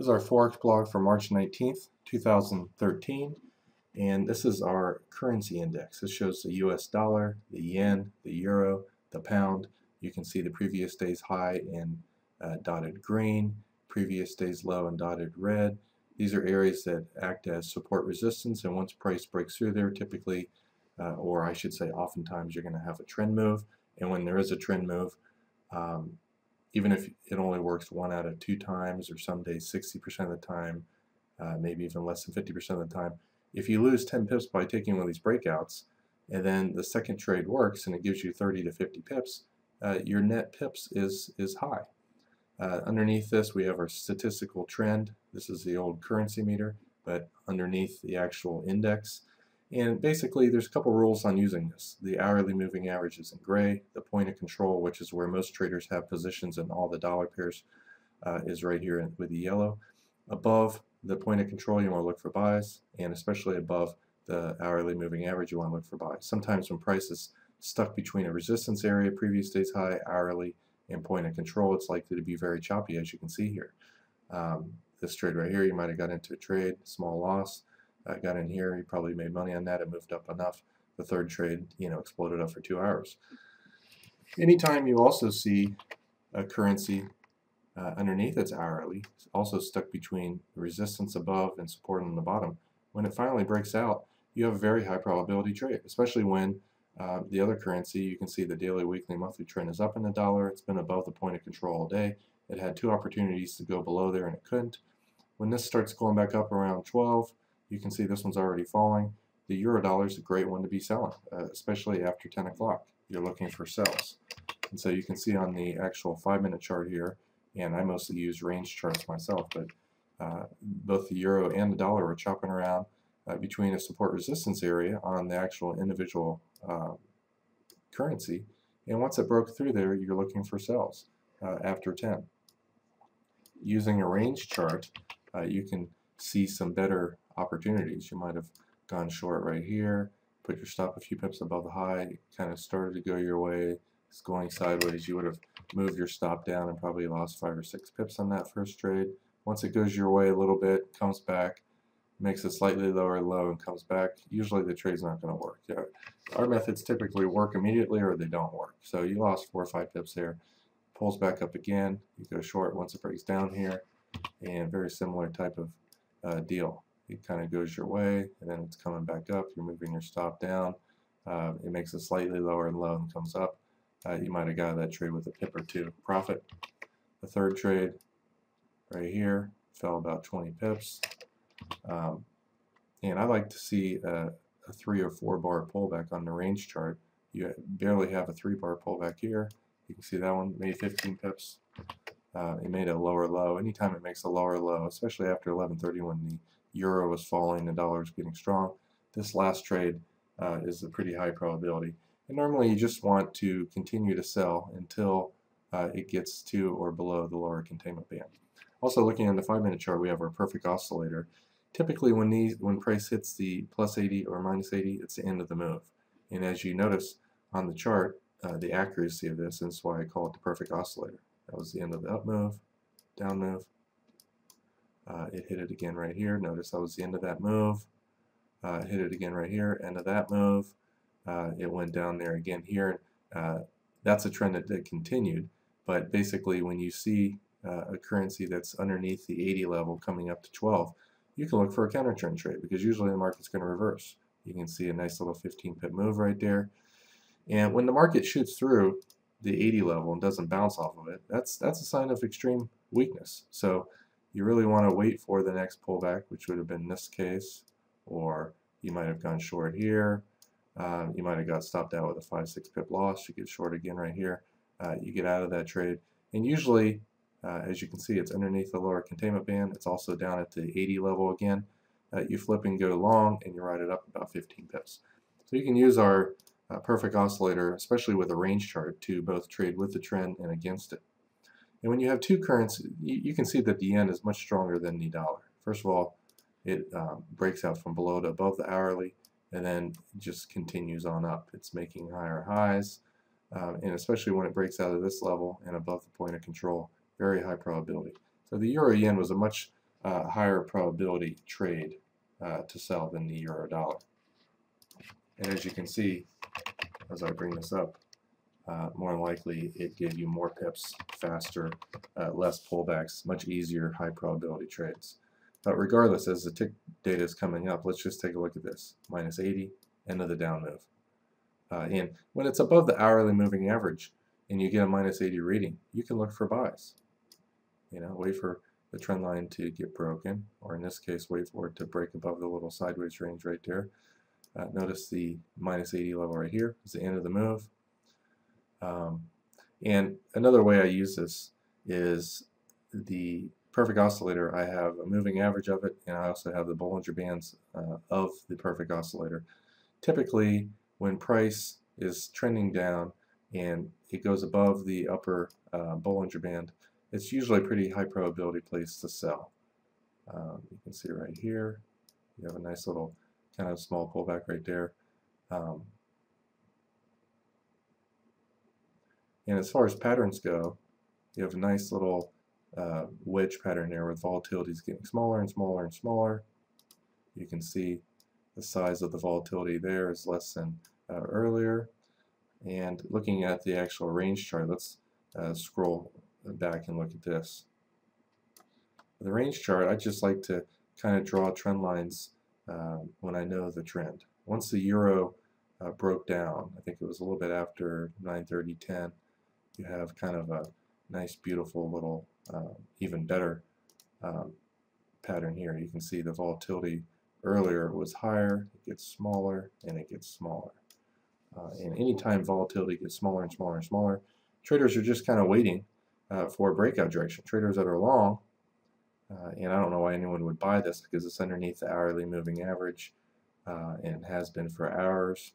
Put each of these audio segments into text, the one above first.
This is our Forex blog for March 19th, 2013, and this is our currency index. This shows the US dollar, the yen, the euro, the pound. You can see the previous day's high in dotted green, previous day's low in dotted red. These are areas that act as support resistance, and once price breaks through there, typically, or I should say oftentimes, you're going to have a trend move. And when there is a trend move, even if it only works 1 out of 2 times, or some days 60% of the time, maybe even less than 50% of the time, if you lose 10 pips by taking one of these breakouts, and then the second trade works and it gives you 30 to 50 pips, your net pips is high. Underneath this, we have our statistical trend. This is the old currency meter, but underneath the actual index. And basically, there's a couple rules on using this. The hourly moving average is in gray. The point of control, which is where most traders have positions in all the dollar pairs, is right here with the yellow. Above the point of control, you want to look for buys, and especially above the hourly moving average, you want to look for buys. Sometimes when price is stuck between a resistance area, previous day's high, hourly, and point of control, it's likely to be very choppy, as you can see here. This trade right here, you might have got into a trade, small loss. Got in here, you probably made money on that. It moved up enough. The third trade, exploded up for 2 hours. Anytime you also see a currency underneath its hourly, also stuck between resistance above and support on the bottom, when it finally breaks out, you have a very high probability trade, especially when the other currency, you can see the daily, weekly, monthly trend is up in the dollar. It's been above the point of control all day. It had 2 opportunities to go below there and it couldn't. When this starts going back up around 12, you can see this one's already falling. The euro dollar is a great one to be selling, especially after 10 o'clock. You're looking for sells. And so you can see on the actual 5-minute chart here, and I mostly use range charts myself, but both the euro and the dollar were chopping around between a support resistance area on the actual individual currency. And once it broke through there, you're looking for sells after 10. Using a range chart, you can see some better opportunities. You might have gone short right here, put your stop a few pips above the high, kind of started to go your way, it's going sideways. You would have moved your stop down and probably lost 5 or 6 pips on that first trade. Once it goes your way a little bit, comes back, makes a slightly lower low and comes back, usually the trade's not going to work. Our methods typically work immediately or they don't work. So you lost 4 or 5 pips there, pulls back up again, you go short once it breaks down here, and very similar type of deal. It kind of goes your way, and then it's coming back up. You're moving your stop down. It makes a slightly lower low and comes up. You might have got that trade with a pip or 2 profit. The third trade right here fell about 20 pips. And I like to see a 3 or 4 bar pullback on the range chart. You barely have a 3 bar pullback here. You can see that one made 15 pips. It made a lower low. Anytime it makes a lower low, especially after 11:30 when the euro was falling, the dollar was getting strong, this last trade is a pretty high probability. And normally you just want to continue to sell until it gets to or below the lower containment band. Also, looking on the 5-minute chart, we have our perfect oscillator. Typically when price hits the plus 80 or minus 80, it's the end of the move. And as you notice on the chart, the accuracy of this, and that's why I call it the perfect oscillator. That was the end of the up move, down move. It hit it again right here. Notice that was the end of that move. Hit it again right here, end of that move. It went down there again here. That's a trend that continued. But basically, when you see a currency that's underneath the 80 level coming up to 12, you can look for a counter trend trade because usually the market's going to reverse. You can see a nice little 15 pip move right there. And when the market shoots through the 80 level and doesn't bounce off of it, that's a sign of extreme weakness. So you really want to wait for the next pullback, which would have been this case, or you might have gone short here. You might have got stopped out with a 5-6 pip loss. You get short again right here. You get out of that trade, and usually, as you can see, it's underneath the lower containment band. It's also down at the 80 level again. You flip and go long, and you ride it up about 15 pips. So you can use our perfect oscillator, especially with a range chart, to both trade with the trend and against it. And when you have 2 currencies, you can see that the yen is much stronger than the dollar. First of all, it breaks out from below to above the hourly, and then just continues on up. It's making higher highs, and especially when it breaks out of this level and above the point of control, very high probability. So the euro yen was a much higher probability trade to sell than the euro dollar. And as you can see, as I bring this up, more than likely it gave you more pips, faster, less pullbacks, much easier high probability trades. But regardless, as the tick data is coming up, let's just take a look at this. Minus 80, end of the down move. And when it's above the hourly moving average and you get a minus 80 reading, you can look for buys. You know, wait for the trend line to get broken, or in this case, wait for it to break above the little sideways range right there. Notice the minus 80 level right here is the end of the move. And another way I use this is the perfect oscillator. I have a moving average of it, and I also have the Bollinger Bands of the perfect oscillator. Typically, when price is trending down and it goes above the upper Bollinger Band, it's usually a pretty high probability place to sell. You can see right here, you have a nice little kind of small pullback right there. And as far as patterns go, you have a nice little wedge pattern there with volatility is getting smaller and smaller and smaller. You can see the size of the volatility there is less than earlier. And looking at the actual range chart, let's scroll back and look at this. The range chart, I just like to kind of draw trend lines when I know the trend. Once the euro broke down, I think it was a little bit after 9:30, 10, you have kind of a nice, beautiful little, even better pattern here. You can see the volatility earlier was higher, it gets smaller, and it gets smaller. And anytime volatility gets smaller and smaller and smaller, traders are just kind of waiting for a breakout direction. Traders that are long, and I don't know why anyone would buy this because it's underneath the hourly moving average and has been for hours.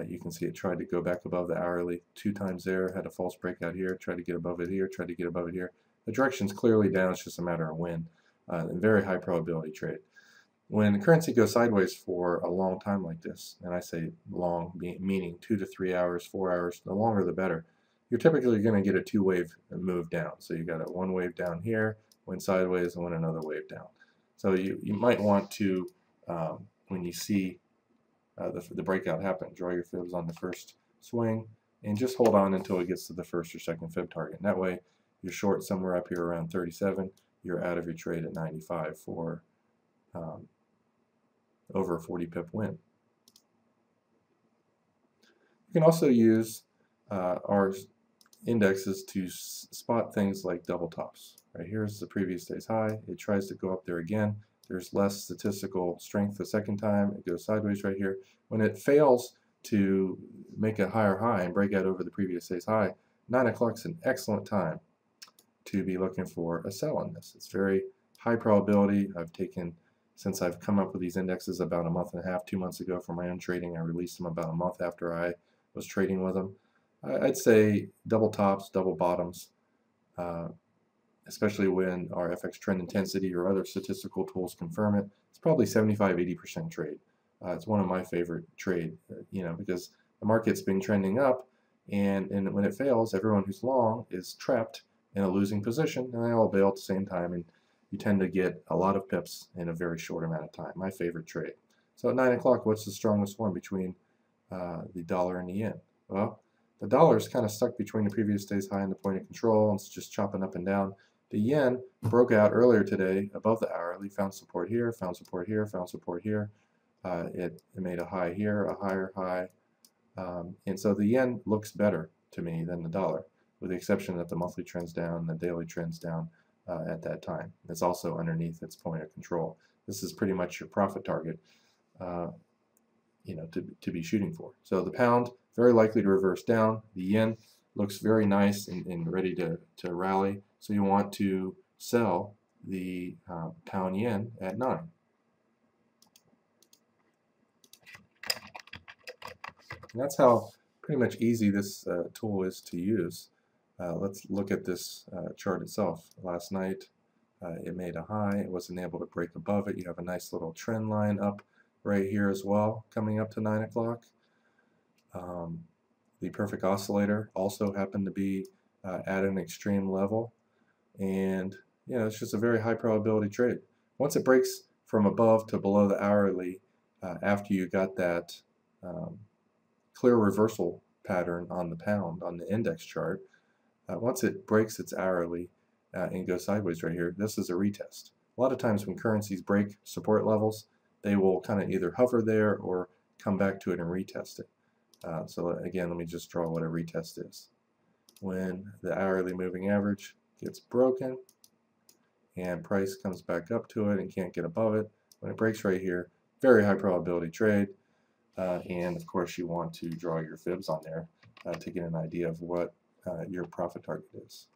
You can see it tried to go back above the hourly 2 times there, had a false breakout here, tried to get above it here, tried to get above it here. The direction's clearly down, it's just a matter of when. And very high probability trade. When the currency goes sideways for a long time like this, and I say long meaning 2 to 3 hours, 4 hours, the longer the better, you're typically going to get a 2-wave move down. So you got a 1 wave down here, went sideways, and went another wave down. So you might want to, when you see the breakout happen, draw your fibs on the first swing and just hold on until it gets to the first or second fib target. And that way you're short somewhere up here around 37, you're out of your trade at 95 for over a 40 pip win. You can also use our indexes to spot things like double tops. Right, here's the previous day's high, it tries to go up there again. There's less statistical strength the second time. It goes sideways right here. When it fails to make a higher high and break out over the previous day's high, 9 o'clock is an excellent time to be looking for a sell on this. It's very high probability. I've taken, since I've come up with these indexes about a month and a half, 2 months ago for my own trading, I released them about a month after I was trading with them. I'd say double tops, double bottoms, especially when our FX trend intensity or other statistical tools confirm it, it's probably 75–80% trade. It's one of my favorite trade, because the market's been trending up, and when it fails, everyone who's long is trapped in a losing position, and they all bail at the same time, and you tend to get a lot of pips in a very short amount of time. My favorite trade. So at 9 o'clock, what's the strongest one between the dollar and the yen? Well, the dollar is kind of stuck between the previous day's high and the point of control, and it's just chopping up and down. The yen broke out earlier today above the hourly, found support here, found support here, found support here. It made a high here, a higher high. And so the yen looks better to me than the dollar, with the exception that the monthly trend's down, the daily trend's down at that time. It's also underneath its point of control. This is pretty much your profit target, to be shooting for. So the pound, very likely to reverse down. The yen looks very nice and ready to rally. So you want to sell the pound yen at 9. And that's how pretty much easy this tool is to use. Let's look at this chart itself. Last night it made a high. It wasn't able to break above it. You have a nice little trend line up right here as well, coming up to 9 o'clock. The perfect oscillator also happened to be at an extreme level, and it's just a very high probability trade. Once it breaks from above to below the hourly, after you got that clear reversal pattern on the pound on the index chart, once it breaks its hourly and goes sideways right here, this is a retest. A lot of times when currencies break support levels, they will kind of either hover there or come back to it and retest it. So again, let me just draw what a retest is. When the hourly moving average gets broken and price comes back up to it and can't get above it, when it breaks right here, very high probability trade. And of course you want to draw your fibs on there to get an idea of what your profit target is.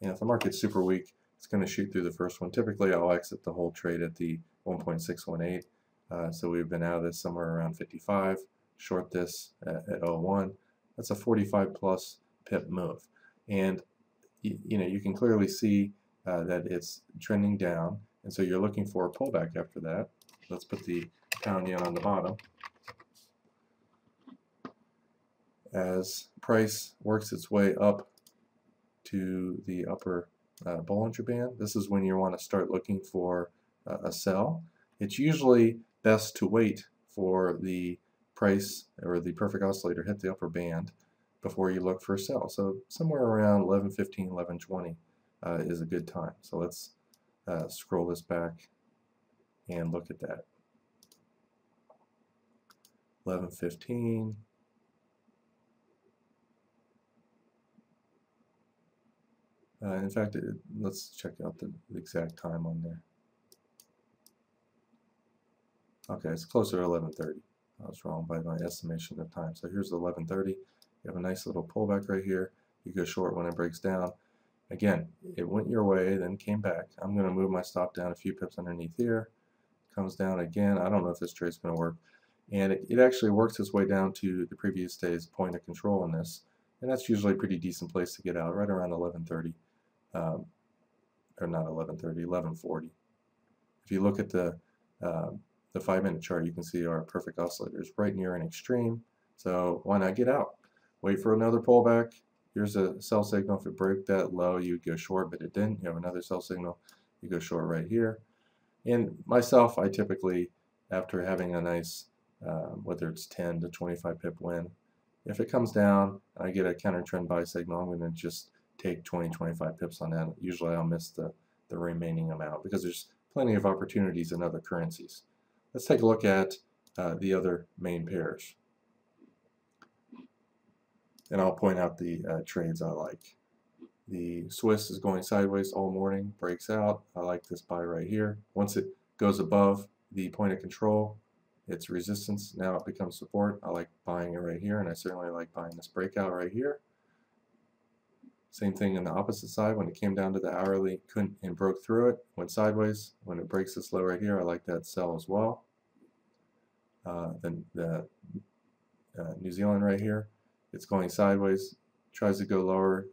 And if the market's super weak, it's going to shoot through the first one. Typically I'll exit the whole trade at the 1.618. So we've been out of this somewhere around 55, short this at 01. That's a 45 plus pip move. And you can clearly see that it's trending down, and so you're looking for a pullback after that. Let's put the pound yen on the bottom. As price works its way up to the upper Bollinger Band, this is when you want to start looking for a sell. It's usually best to wait for the price or the perfect oscillator hit the upper band before you look for a sell. So somewhere around 11:15, 11:20 is a good time. So let's scroll this back and look at that. 11:15. In fact, let's check out the exact time on there. Okay, it's closer to 11:30. I was wrong by my estimation of time. So here's 11:30. You have a nice little pullback right here. You go short when it breaks down. Again, it went your way, then came back. I'm going to move my stop down a few pips underneath here. Comes down again. I don't know if this trade's going to work. And it actually works its way down to the previous day's point of control on this. And that's usually a pretty decent place to get out, right around 11:30. Or not 11:30, 11:40. If you look at the 5-minute chart, you can see our perfect oscillator is right near an extreme. So why not get out? Wait for another pullback. Here's a sell signal. If it broke that low, you'd go short, but it didn't. You have another sell signal. You go short right here. And myself, I typically, after having a nice, whether it's 10 to 25 pip win, if it comes down, I get a counter trend buy signal, I'm going to just take 20, 25 pips on that. Usually I'll miss the remaining amount because there's plenty of opportunities in other currencies. Let's take a look at the other main pairs. And I'll point out the trades I like. The Swiss is going sideways all morning, breaks out. I like this buy right here. Once it goes above the point of control, it's resistance. Now it becomes support. I like buying it right here, and I certainly like buying this breakout right here. Same thing on the opposite side. When it came down to the hourly, couldn't and broke through it, went sideways. When it breaks this low right here, I like that sell as well. Then the New Zealand right here, it's going sideways, tries to go lower,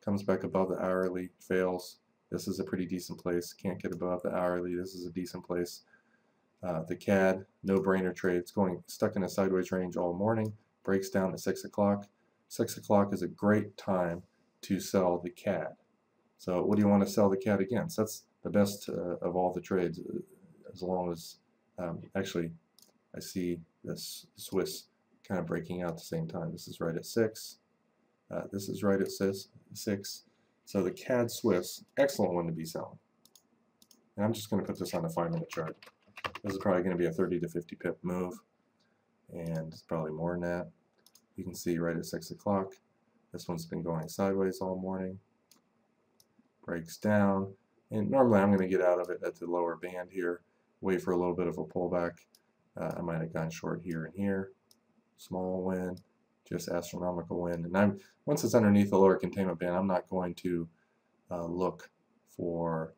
comes back above the hourly, fails. This is a pretty decent place. Can't get above the hourly. This is a decent place. The CAD, no-brainer trade. It's going stuck in a sideways range all morning. Breaks down at 6 o'clock. 6 o'clock is a great time to sell the CAD. So what do you want to sell the CAD against? That's the best of all the trades, as long as actually I see this Swiss kind of breaking out at the same time. This is right at 6. This is right at 6. So the CAD Swiss, excellent one to be selling. And I'm just going to put this on a 5-minute chart. This is probably going to be a 30 to 50 pip move, and it's probably more than that. You can see right at 6 o'clock, this one's been going sideways all morning, breaks down, and normally I'm going to get out of it at the lower band here, wait for a little bit of a pullback. I might have gone short here and here, small win, just astronomical win. And once it's underneath the lower containment band, I'm not going to look for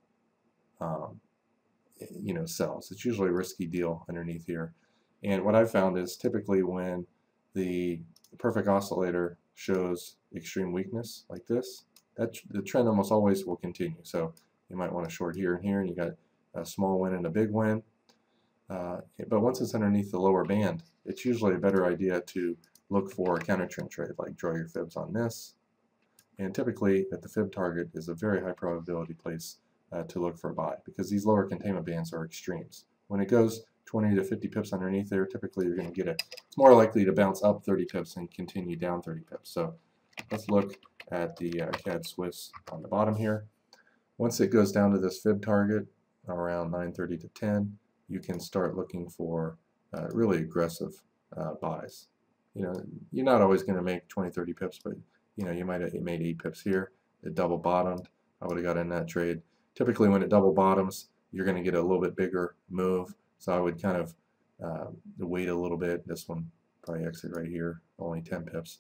sells. It's usually a risky deal underneath here. And what I've found is typically when the perfect oscillator shows extreme weakness like this, the trend almost always will continue. So you might want to short here and here, and you got a small win and a big win. But once it's underneath the lower band, it's usually a better idea to look for a counter trend trade, like draw your fibs on this. And typically at the fib target is a very high probability place to look for a buy, because these lower containment bands are extremes. When it goes 20 to 50 pips underneath there, typically you're going to get it's more likely to bounce up 30 pips and continue down 30 pips. So let's look at the CAD Swiss on the bottom here. Once it goes down to this fib target around 9:30 to 10, you can start looking for really aggressive buys. You're not always going to make 20, 30 pips, but you might have made 8 pips here. It double bottomed. I would have got in that trade. Typically when it double bottoms, you're going to get a little bit bigger move. So I would kind of wait a little bit. This one probably exit right here, only 10 pips.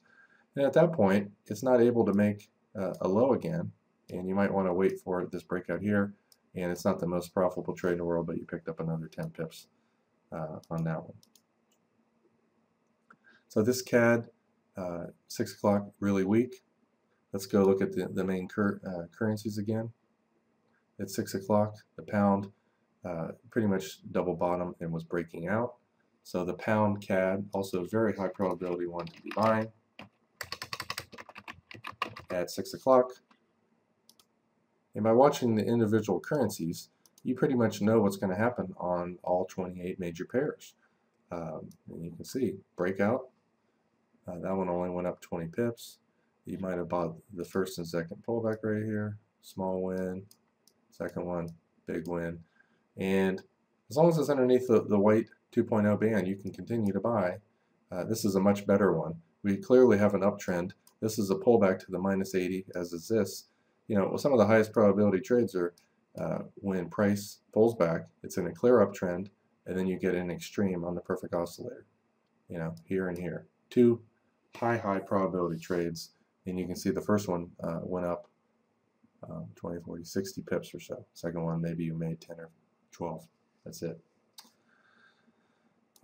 And at that point, it's not able to make a low again, and you might want to wait for this breakout here. And it's not the most profitable trade in the world, but you picked up another 10 pips on that one. So this CAD, 6 o'clock, really weak. Let's go look at the main currencies again. At 6 o'clock, the pound pretty much double bottom and was breaking out. So the pound CAD, also very high probability one to be buying at 6 o'clock. And by watching the individual currencies, you pretty much know what's going to happen on all 28 major pairs. And you can see breakout. That one only went up 20 pips. You might have bought the first and second pullback right here. Small win. Second one, big win. And as long as it's underneath the white 2.0 band, you can continue to buy. This is a much better one. We clearly have an uptrend. This is a pullback to the minus 80, as is this. Some of the highest probability trades are when price pulls back, it's in a clear uptrend, and then you get an extreme on the perfect oscillator. Here and here. Two high probability trades, and you can see the first one went up 20, 40, 60 pips or so. Second one, maybe you made 10 or 12. That's it.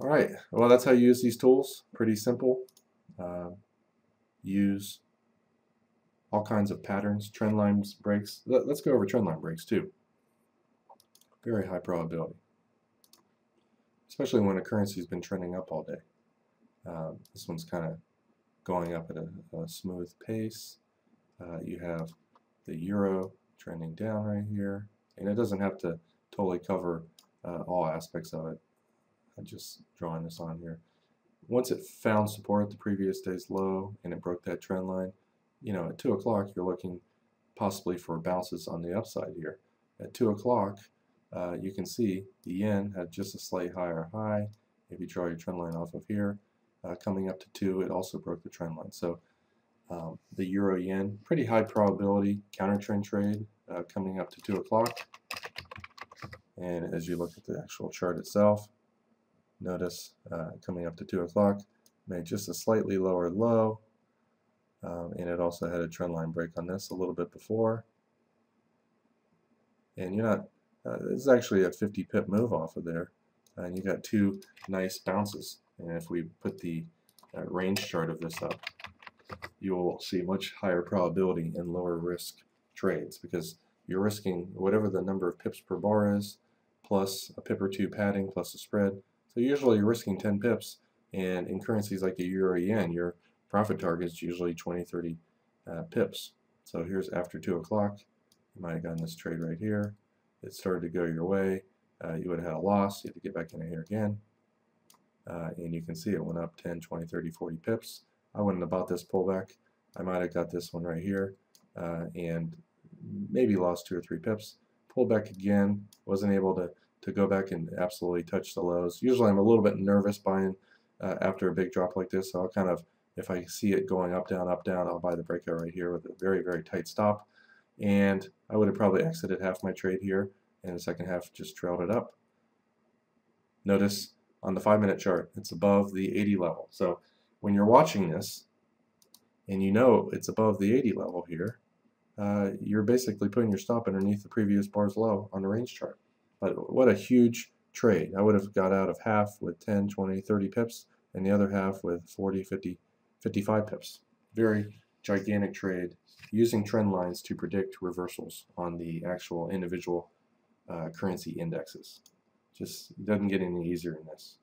All right. Well, that's how you use these tools. Pretty simple. Use all kinds of patterns, trend lines, breaks. Let's go over trend line breaks too. Very high probability, especially when a currency's been trending up all day. This one's kind of going up at a smooth pace. You have the euro trending down right here, and it doesn't have to totally cover all aspects of it. I'm just drawing this on here. Once it found support at the previous day's low and it broke that trend line, at 2 o'clock you're looking possibly for bounces on the upside here. At 2 o'clock you can see the yen had just a slight higher high. If you draw your trend line off of here, coming up to 2, it also broke the trend line. So the euro yen, pretty high probability counter trend trade coming up to 2 o'clock. And as you look at the actual chart itself, notice coming up to 2 o'clock made just a slightly lower low, and it also had a trend line break on this a little bit before. And you're not, this is actually a 50 pip move off of there, and you got 2 nice bounces. And if we put the range chart of this up, you will see much higher probability in lower risk trades, because you're risking whatever the number of pips per bar is, plus a pip or 2 padding, plus a spread. So usually you're risking 10 pips, and in currencies like the euro yen, your profit target is usually 20, 30 pips. So here's after 2 o'clock. You might have gotten this trade right here. It started to go your way. You would have had a loss. You had to get back in here again. And you can see it went up 10, 20, 30, 40 pips. I wouldn't have bought this pullback. I might have got this one right here and maybe lost 2 or 3 pips. Pulled back again. Wasn't able to go back and absolutely touch the lows. Usually I'm a little bit nervous buying after a big drop like this, so I'll kind of, if I see it going up, down, I'll buy the breakout right here with a very tight stop. And I would have probably exited half my trade here, and the second half just trailed it up. Notice on the 5-minute chart, it's above the 80 level. So when you're watching this, and you know it's above the 80 level here, you're basically putting your stop underneath the previous bar's low on the range chart. But what a huge trade. I would have got out of half with 10, 20, 30 pips, and the other half with 40, 50, 55 pips. Very gigantic trade using trend lines to predict reversals on the actual individual currency indexes. Just doesn't get any easier than this.